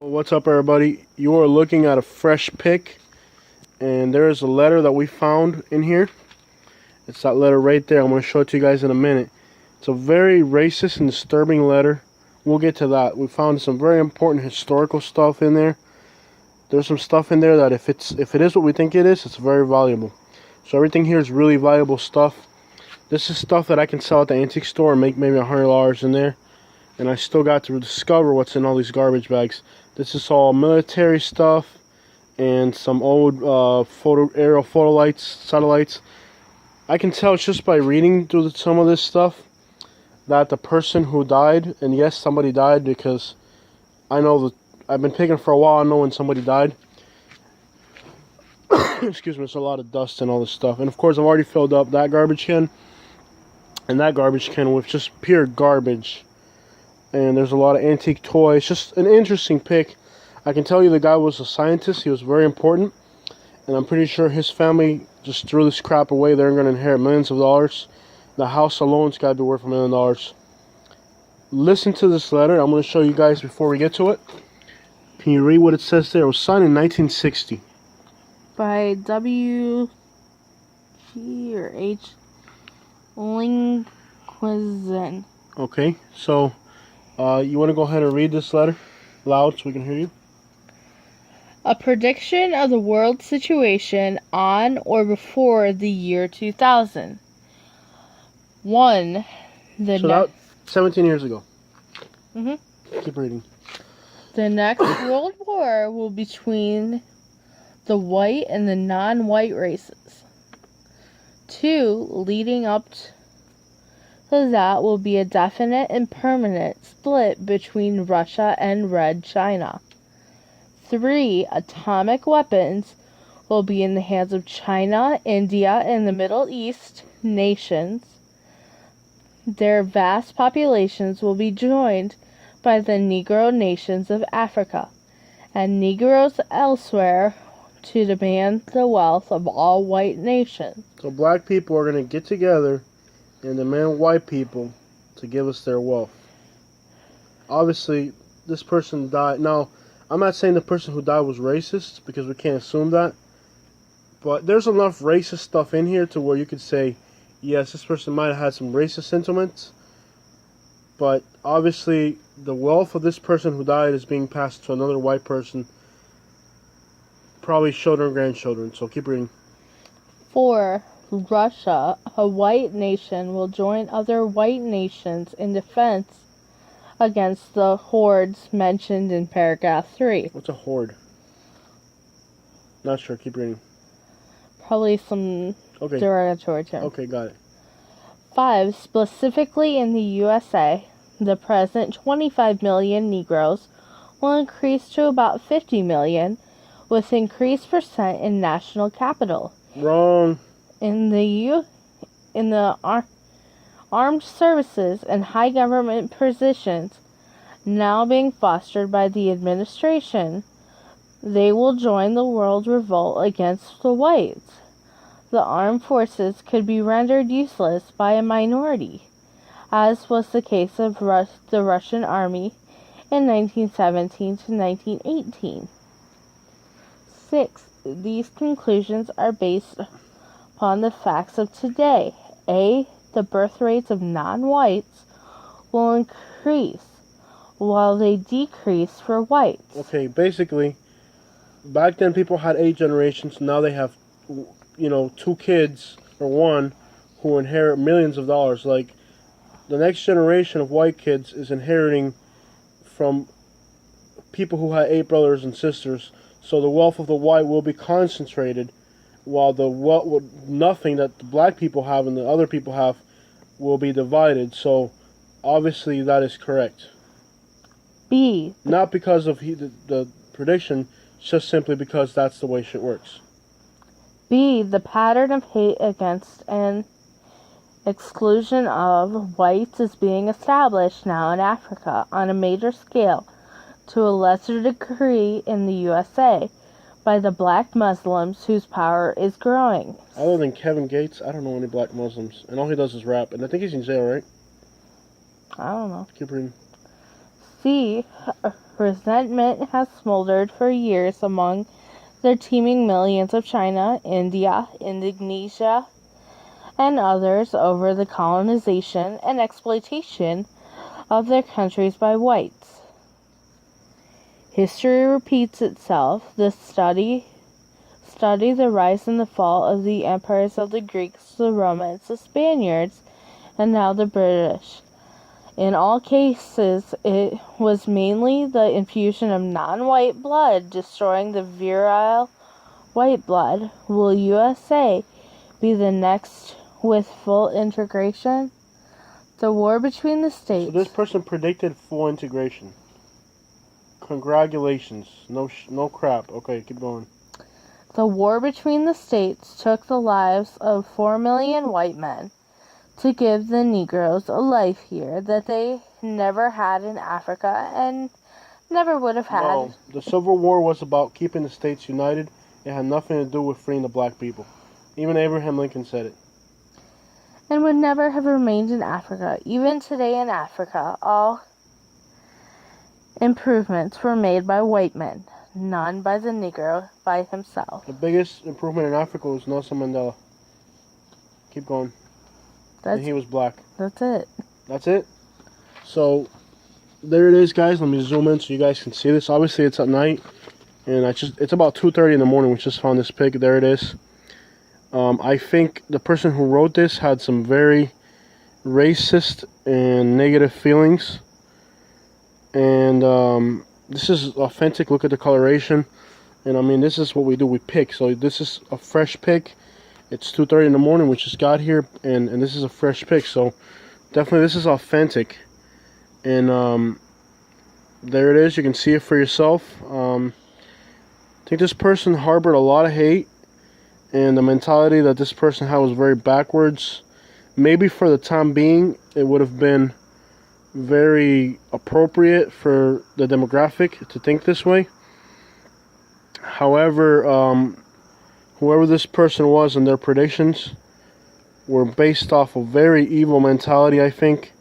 What's up, everybody? You are looking at a fresh pick, and there is a letter that we found in here. It's that letter right there. I'm going to show it to you guys in a minute. It's a very racist and disturbing letter. We'll get to that. We found some very important historical stuff in there. There's some stuff in there that if it is what we think it is, it's very valuable. So everything here is really valuable stuff. This is stuff that I can sell at the antique store and make maybe $100 in there. And I still got to discover what's in all these garbage bags. This is all military stuff and some old aerial photo lights, satellites. I can tell just by reading through some of this stuff that the person who died, and yes, somebody died, because I know that I've been picking for a while. I know when somebody died. Excuse me, there's a lot of dust and all this stuff. And of course, I've already filled up that garbage can and that garbage can with just pure garbage. And there's a lot of antique toys. Just an interesting pick. I can tell you the guy was a scientist. He was very important. And I'm pretty sure his family just threw this crap away. They're going to inherit millions of dollars. The house alone's got to be worth $1 million. Listen to this letter. I'm going to show you guys before we get to it. Can you read what it says there? It was signed in 1960. By W. G. or H. Linquizin. Okay, so you want to go ahead and read this letter loud so we can hear you? A prediction of the world situation on or before the year 2000. 1. So that 17 years ago. Mm-hmm. Keep reading. The next world war will be between the white and the non-white races. 2. Leading up to that will be a definite and permanent split between Russia and Red China. 3. Atomic weapons will be in the hands of China, India, and the Middle East nations. Their vast populations will be joined by the Negro nations of Africa and Negroes elsewhere to demand the wealth of all white nations. So black people are going to get together and demand white people to give us their wealth. Obviously, this person died. Now, I'm not saying the person who died was racist, because we can't assume that. But there's enough racist stuff in here to where you could say, yes, this person might have had some racist sentiments. But obviously, the wealth of this person who died is being passed to another white person. Probably children and grandchildren. So keep reading. 4. Russia, a white nation, will join other white nations in defense against the hordes mentioned in paragraph 3. What's a horde? Not sure. Keep reading. Probably some derogatory term. Okay, got it. 5. Specifically in the USA, the present 25 million Negroes will increase to about 50 million, with increased percent in national capital. Wrong. In the armed services and high government positions now being fostered by the administration, they will join the world revolt against the whites. The armed forces could be rendered useless by a minority, as was the case of the Russian army in 1917 to 1918. 6. These conclusions are based upon the facts of today. A. The birth rates of non-whites will increase while they decrease for whites. Okay, basically, back then people had 8 generations. Now they have, 2 kids or 1 who inherit millions of dollars. Like, the next generation of white kids is inheriting from people who had 8 brothers and sisters. So the wealth of the white will be concentrated, while the nothing that the black people have and the other people have will be divided. So obviously that is correct. B. Not because of the prediction, just simply because that's the way shit works. B. The pattern of hate against and exclusion of whites is being established now in Africa on a major scale, to a lesser degree in the USA, by the black Muslims whose power is growing. Other than Kevin Gates, I don't know any black Muslims. And all he does is rap. And I think he's in jail, right? I don't know. Keep reading. C. resentment has smoldered for years among their teeming millions of China, India, Indonesia, and others over the colonization and exploitation of their countries by whites. History repeats itself. Study the rise and the fall of the empires of the Greeks, the Romans, the Spaniards, and now the British. In all cases, it was mainly the infusion of non-white blood destroying the virile white blood. Will USA be the next with full integration? The war between the states. So this person predicted full integration. Congratulations. No crap. Okay, keep going. The war between the states took the lives of 4 million white men to give the Negroes a life here that they never had in Africa and never would have had. No, the Civil War was about keeping the states united. It had nothing to do with freeing the black people. Even Abraham Lincoln said it. And would never have remained in Africa. Even today in Africa, all improvements were made by white men, none by the Negro by himself. The biggest improvement in Africa was Nelson Mandela. Keep going. And he was black. That's it. That's it? So, there it is, guys. Let me zoom in so you guys can see this. Obviously, it's at night. And it's about 2:30 in the morning. We just found this pic. There it is. I think the person who wrote this had some very racist and negative feelings. And this is authentic. Look at the coloration. And I mean, this is what we do. We pick. So this is a fresh pick. It's 2:30 in the morning. We just got here. And this is a fresh pick. So definitely this is authentic. And there it is. You can see it for yourself. I think this person harbored a lot of hate. And the mentality that this person had was very backwards. Maybe for the time being, it would have been very appropriate for the demographic to think this way. However, whoever this person was and their predictions were based off a very evil mentality, I think,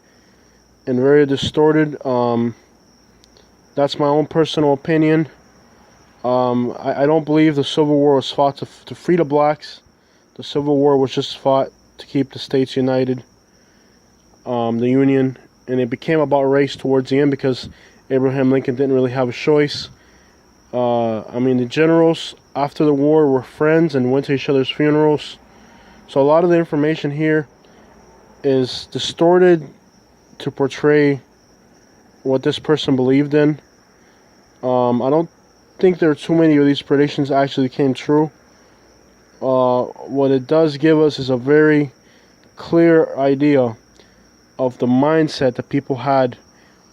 and very distorted. That's my own personal opinion. I don't believe the Civil War was fought to free the blacks. The Civil War was just fought to keep the states united, the Union. And it became about race towards the end because Abraham Lincoln didn't really have a choice. I mean, the generals after the war were friends and went to each other's funerals. So a lot of the information here is distorted to portray what this person believed in. I don't think there are too many of these predictions actually came true. What it does give us is a very clear idea of the mindset that people had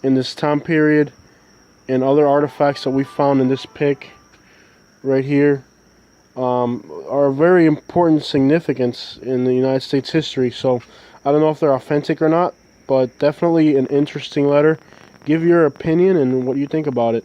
in this time period, and other artifacts that we found in this pic right here are of very important significance in the United States history. So I don't know if they're authentic or not, but definitely an interesting letter. Give your opinion and what you think about it.